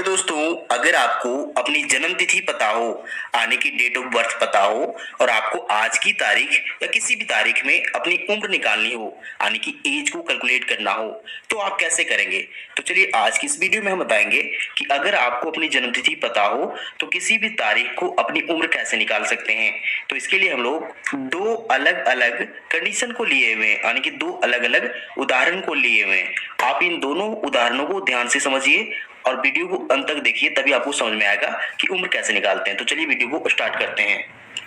Hello दोस्तों, अगर आपको अपनी जन्म तिथि पता हो, आने की डेट ऑफ बर्थ पता हो और आपको आज की तारीख या किसी भी तारीख में अपनी उम्र निकालनी हो, यानी कि एज को कैलकुलेट करना हो, तो आप कैसे करेंगे। तो चलिए आज की इस वीडियो में हम बताएंगे कि अगर आपको अपनी जन्म तिथि पता हो तो किसी भी तारीख को अपनी उम्र कैसे निकाल सकते हैं। तो इसके लिए हम लोग दो अलग अलग कंडीशन को लिए हुए हैं, यानी कि दो अलग अलग उदाहरण को लिए हुए हैं। आप इन दोनों उदाहरणों को ध्यान से समझिए और वीडियो को अंत तक देखिए, तभी आपको समझ में आएगा कि उम्र कैसे निकालते हैं। तो चलिए वीडियो को स्टार्ट करते हैं।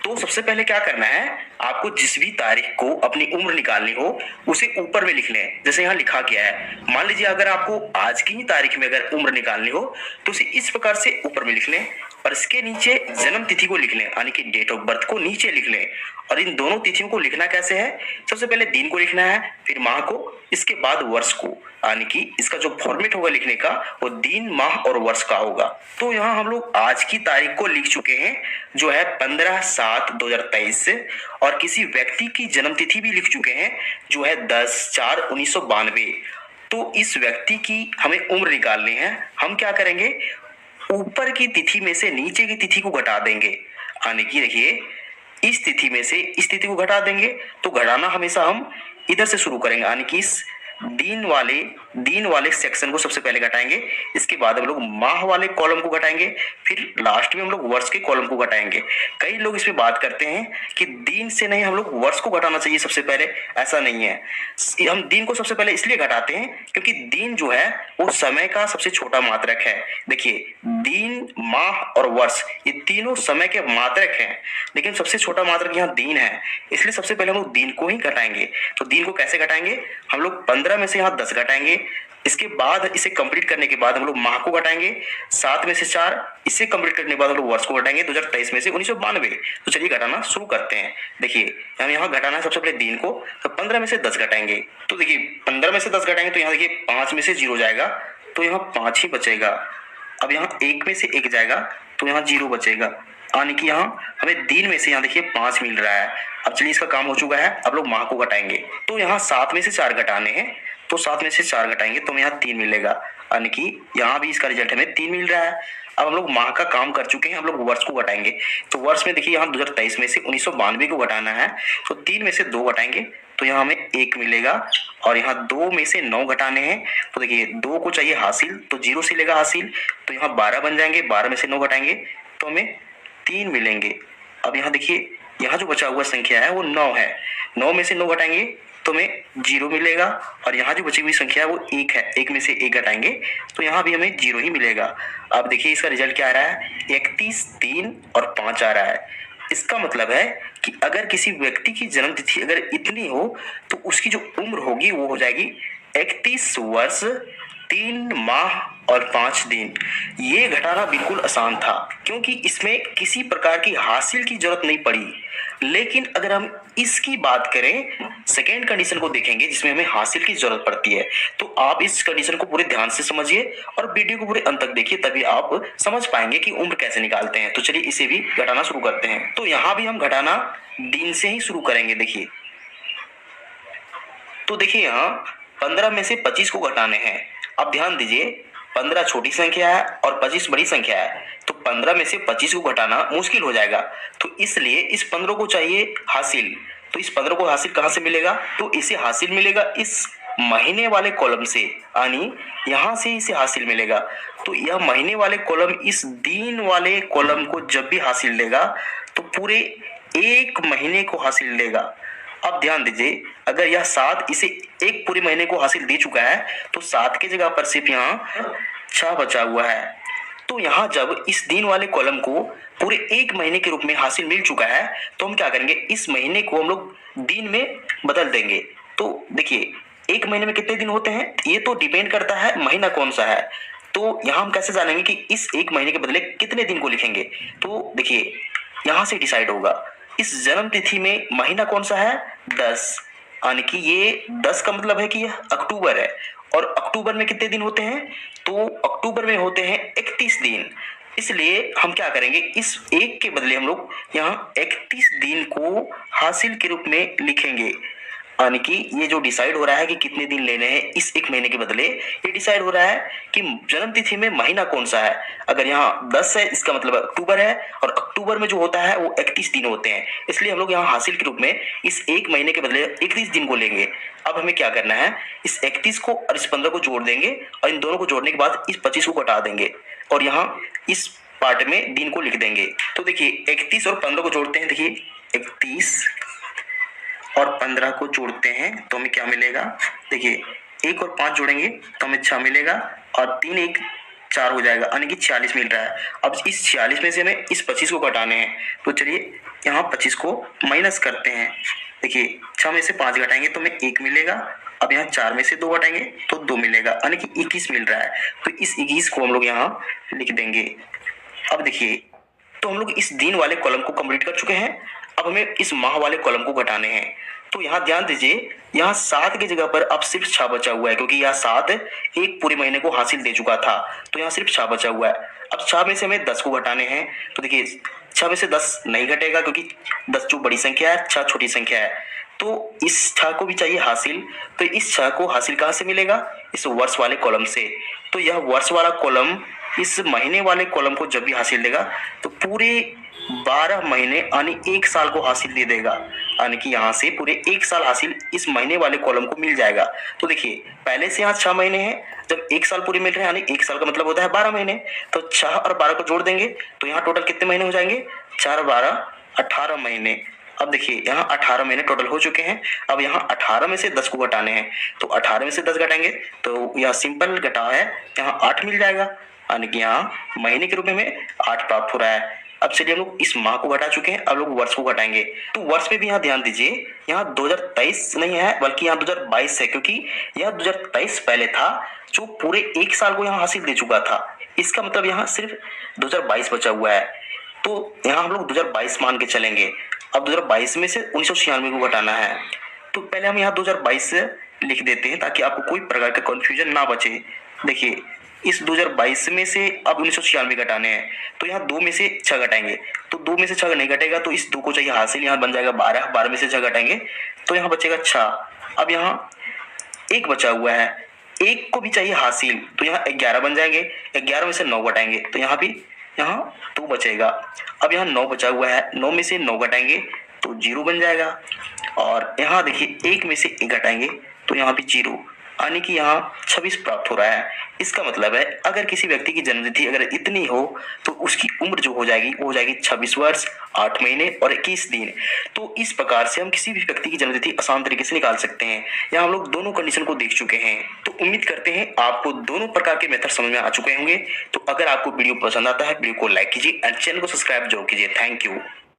तो सबसे पहले क्या करना है, आपको जिस भी तारीख को अपनी उम्र निकालनी हो उसे ऊपर में लिख लें। जैसे यहाँ लिखा गया है, मान लीजिए अगर आपको आज की ही तारीख में अगर उम्र निकालनी हो तो उसे इस प्रकार से ऊपर में लिख लें और इसके नीचे जन्म तिथि को लिख लें, यानी कि डेट ऑफ बर्थ को नीचे लिख लें। और इन दोनों तिथियों को लिखना कैसे है, सबसे पहले दिन को लिखना है, फिर माह को, इसके बाद वर्ष को, यानी कि इसका जो फॉर्मेट होगा लिखने का वो दिन, माह और वर्ष का होगा। तो यहाँ हम लोग आज की तारीख को लिख चुके हैं जो है 15/7/2023 और किसी व्यक्ति की जन्म तिथि भी लिख चुके हैं जो है 10/4/1992। तो इस व्यक्ति की हमें उम्र निकालनी है। हम क्या करेंगे, ऊपर की तिथि में से नीचे की तिथि को घटा देंगे, यानी कि देखिए इस तिथि में से इस तिथि को घटा देंगे। तो घटाना हमेशा हम इधर से शुरू करेंगे, यानी कि इस दिन वाले सेक्शन को सबसे पहले घटाएंगे, इसके बाद हम लोग माह वाले कॉलम को घटाएंगे, फिर लास्ट में हम लोग वर्ष के कॉलम को घटाएंगे। कई लोग इसमें बात करते हैं कि दिन से नहीं, हम लोग वर्ष को घटाना चाहिए सबसे पहले। ऐसा नहीं है, हम दिन को सबसे पहले इसलिए घटाते हैं क्योंकि दिन जो है वो समय का सबसे छोटा मात्रक है। देखिए दिन, माह और वर्ष ये तीनों समय के मात्रक हैं, लेकिन सबसे छोटा मात्रक यहाँ दिन है, इसलिए सबसे पहले हम लोग दिन को ही घटाएंगे। तो दिन को कैसे घटाएंगे, हम लोग 15 में से यहाँ 10 घटाएंगे, इसके बाद इसे कंप्लीट करने के बाद हम लोग माह को घटाएंगे, 7 में से 4, इसे कंप्लीट करने के बाद हम लोग वर्ष को घटाएंगे 2023 में से 1992। तो चलिए घटाना शुरू करते हैं। देखिए हम यहाँ घटाना है सबसे पहले दिन को, तो 15 में से 10 घटाएंगे। तो देखिए 15 में से 10 घटाएंगे तो यहाँ देखिए 5 में से 0 जाएगा, तो यहाँ 5 ही बचेगा। अब यहाँ 1 में से 1 जाएगा तो यहाँ 0 बचेगा, यानी कि यहाँ हमें दिन में से यहाँ देखिए 5 मिल रहा है। अब चलिए इसका काम हो चुका है, अब लोग माह को घटाएंगे। तो यहाँ 7 में से 4 घटाने हैं, तो 7 में से 4 घटाएंगे तो हमें यहाँ 3 मिलेगा, यानी कि यहाँ भी इसका रिजल्ट हमें 3 मिल रहा है। अब हम लोग माह का काम कर चुके हैं, हम लोग वर्ष को घटाएंगे। तो वर्ष में देखिए यहाँ 2023 में से 1992 को घटाना है, तो 3 में से 2 घटाएंगे तो यहाँ हमें 1 मिलेगा। और यहाँ 2 में से 9 घटाने हैं, तो देखिए 2 को चाहिए हासिल, तो 0 से लेगा हासिल, तो यहाँ 12 बन जाएंगे। 12 में से 9 घटाएंगे तो हमें 3 मिलेंगे। अब यहाँ देखिए यहाँ जो बचा हुआ संख्या है वो 9 है, 9 में से 9 घटाएंगे तो हमें 0 मिलेगा। और यहाँ जो बची हुई संख्या है वो 1 है, 1 में से 1 घटाएंगे तो यहाँ भी हमें 0 ही मिलेगा। अब देखिए इसका रिजल्ट क्या आ रहा है, 31, 3 और 5 आ रहा है। इसका मतलब है कि अगर किसी व्यक्ति की जन्म तिथि अगर इतनी हो तो उसकी जो उम्र होगी वो हो जाएगी 31 वर्ष 3 माह और 5 दिन। ये घटाना बिल्कुल आसान था क्योंकि इसमें किसी प्रकार की हासिल की जरूरत नहीं पड़ी। लेकिन अगर हम इसकी बात करें, सेकेंड कंडीशन को देखेंगे जिसमें हमें हासिल की जरूरत पड़ती है, तो आप इस कंडीशन को पूरे ध्यान से समझिए और वीडियो को पूरे अंत तक देखिए, तभी आप समझ पाएंगे कि उम्र कैसे निकालते हैं। तो चलिए इसे भी घटाना शुरू करते हैं। तो यहाँ भी हम घटाना दिन से ही शुरू करेंगे। देखिए तो देखिए यहाँ 15 में से 25 को घटाने हैं। अब ध्यान दीजिए 15 छोटी संख्या है और 25 बड़ी संख्या है, तो 15 में से 25 को घटाना मुश्किल हो जाएगा। तो इसलिए इस 15 को चाहिए हासिल। तो इस 15 को हासिल कहाँ से मिलेगा, तो इसे हासिल मिलेगा इस महीने वाले कॉलम से, यानी यहाँ से इसे हासिल मिलेगा। तो यह महीने वाले कॉलम इस दिन वाले कॉलम को जब भी हासिल देगा तो पूरे एक महीने को हासिल देगा। अब ध्यान दीजिए अगर यह 7 इसे एक पूरे महीने को हासिल दे चुका है तो 7 की जगह पर सिर्फ यहाँ 6 बचा हुआ है। तो यहाँ जब इस दिन वाले कॉलम को पूरे एक महीने के रूप में हासिल मिल चुका है तो हम क्या करेंगे, इस महीने को हम लोग दिन में बदल देंगे। तो देखिए एक महीने में कितने दिन होते हैं, ये तो डिपेंड करता है महीना कौन सा है। तो यहाँ हम कैसे जानेंगे कि इस एक महीने के बदले कितने दिन को लिखेंगे, तो देखिए यहाँ से डिसाइड होगा। इस जन्म तिथि में महीना कौन सा है, 10, यानी कि ये 10 का मतलब है कि यह अक्टूबर है। और अक्टूबर में कितने दिन होते हैं, तो अक्टूबर में होते हैं 31 दिन। इसलिए हम क्या करेंगे, इस एक के बदले हम लोग यहाँ 31 दिन को हासिल के रूप में लिखेंगे। यानी कि ये जो डिसाइड हो रहा है कि कितने दिन लेने हैं इस एक महीने के बदले, ये डिसाइड हो रहा है कि जन्म तिथि में महीना कौन सा है। अगर यहाँ 10 है इसका मतलब अक्टूबर है, और अक्टूबर में जो होता है वो 31 दिन होते हैं, इसलिए हम लोग यहाँ हासिल के रूप में इस एक महीने के बदले 31 दिन को लेंगे। अब हमें क्या करना है, इस 31 को और इस 15 को जोड़ देंगे, और इन दोनों को जोड़ने के बाद इस 25 को घटा देंगे, और यहाँ इस पार्ट में दिन को लिख देंगे। तो देखिए 31 और 15 को जोड़ते हैं, देखिए 31 और 15 को जोड़ते हैं तो हमें क्या मिलेगा, देखिए 1 और 5 जोड़ेंगे तो हमें 6 मिलेगा, और 3 1 4 हो जाएगा, यानी कि 46 मिल रहा है। अब इस 46 में से हमें इस 25 को घटाने हैं, तो चलिए यहाँ 25 को माइनस करते हैं। देखिए 6 में से 5 घटाएंगे तो हमें 1 मिलेगा, अब यहाँ 4 में से 2 घटाएंगे तो 2 मिलेगा, यानी कि 21 मिल रहा है। तो इस 21 को हम लोग यहाँ लिख देंगे। अब देखिए, तो हम लोग इस दिन वाले कॉलम को कंप्लीट कर चुके हैं, अब हमें इस माह वाले कॉलम को घटाने हैं। तो यहाँ ध्यान दीजिए, यहाँ 7 की जगह पर अब सिर्फ 6 बचा हुआ है, क्योंकि यहाँ 7 एक पूरे महीने को हासिल दे चुका था, तो यहाँ सिर्फ 6 बचा हुआ है। अब 6 में से हमें 10 को घटाने हैं, तो देखिए 6 में से 10 नहीं घटेगा, क्योंकि 10 जो बड़ी संख्या है, 6 छोटी संख्या है, तो इस 6 को भी चाहिए हासिल। तो इस 6 को हासिल कहाँ से मिलेगा, इस वर्ष वाले कॉलम से। तो यह वर्ष वाला कॉलम इस महीने वाले कॉलम को जब भी हासिल देगा तो पूरे 12 महीने यानी 1 साल को हासिल दे देगा, यानी कि यहाँ से पूरे 1 साल हासिल इस महीने वाले कॉलम को मिल जाएगा। तो देखिए पहले से यहाँ 6 महीने हैं, जब 1 साल पूरे मिल रहे हैं, यानी 1 साल का मतलब होता है 12 महीने, तो 6 और 12 को जोड़ देंगे तो यहाँ टोटल कितने महीने हो जाएंगे, 4 और 12 18 महीने। अब देखिए यहाँ 18 महीने टोटल हो चुके हैं। अब यहाँ 18 में से 10 को घटाने हैं, तो 18 में से 10 घटाएंगे तो यह सिंपल घटा है, यहाँ 8 मिल जाएगा, यानी कि यहाँ महीने के रूप में हमें 8 प्राप्त हो रहा है। अब चलिए हम लोग इस माह को घटा चुके हैं, अब लोग वर्ष को घटाएंगे। तो वर्ष में भी यहाँ ध्यान दीजिए, यहाँ 2023 नहीं है बल्कि यहाँ 2022 है, क्योंकि यह 2023 पहले था जो पूरे 1 साल को यहाँ हासिल दे चुका था। इसका मतलब यहाँ सिर्फ 2022 बचा हुआ है, तो यहाँ हम लोग 2022 मान के चलेंगे। अब 2022 में से 1996 को घटाना है, तो पहले हम यहाँ 2022 लिख देते हैं ताकि आपको कोई प्रकार का कंफ्यूजन ना बचे। देखिए इस 2022 में से अब 1996 घटाने हैं, तो यहाँ 2 में से 6 घटाएंगे, तो 2 में से 6 नहीं घटेगा, तो इस 2 को चाहिए हासिल, यहाँ बन जाएगा 12, 12 में से 6 घटाएंगे तो यहाँ बचेगा 6। अब यहाँ 1 बचा हुआ है, 1 को भी चाहिए हासिल, तो यहाँ 11 बन जाएंगे, 11 में से 9 घटाएंगे तो यहाँ भी यहाँ 2 बचेगा। अब यहाँ 9 बचा हुआ है, 9 में से 9 घटाएंगे तो 0 बन जाएगा, और यहाँ देखिए 1 में से 1 घटाएंगे तो यहाँ भी 0, यानी कि यहाँ 26 प्राप्त हो रहा है। इसका मतलब है अगर किसी व्यक्ति की जन्मतिथि अगर इतनी हो तो उसकी उम्र जो हो जाएगी वो हो जाएगी 26 वर्ष 8 महीने और 21 दिन। तो इस प्रकार से हम किसी भी व्यक्ति की जन्मतिथि आसान तरीके से निकाल सकते हैं। यहाँ हम लोग दोनों कंडीशन को देख चुके हैं, तो उम्मीद करते हैं आपको दोनों प्रकार के मेथड समझ में आ चुके होंगे। तो अगर आपको वीडियो पसंद आता है वीडियो को लाइक कीजिए एंड चैनल को सब्सक्राइब जरूर कीजिए। Thank you.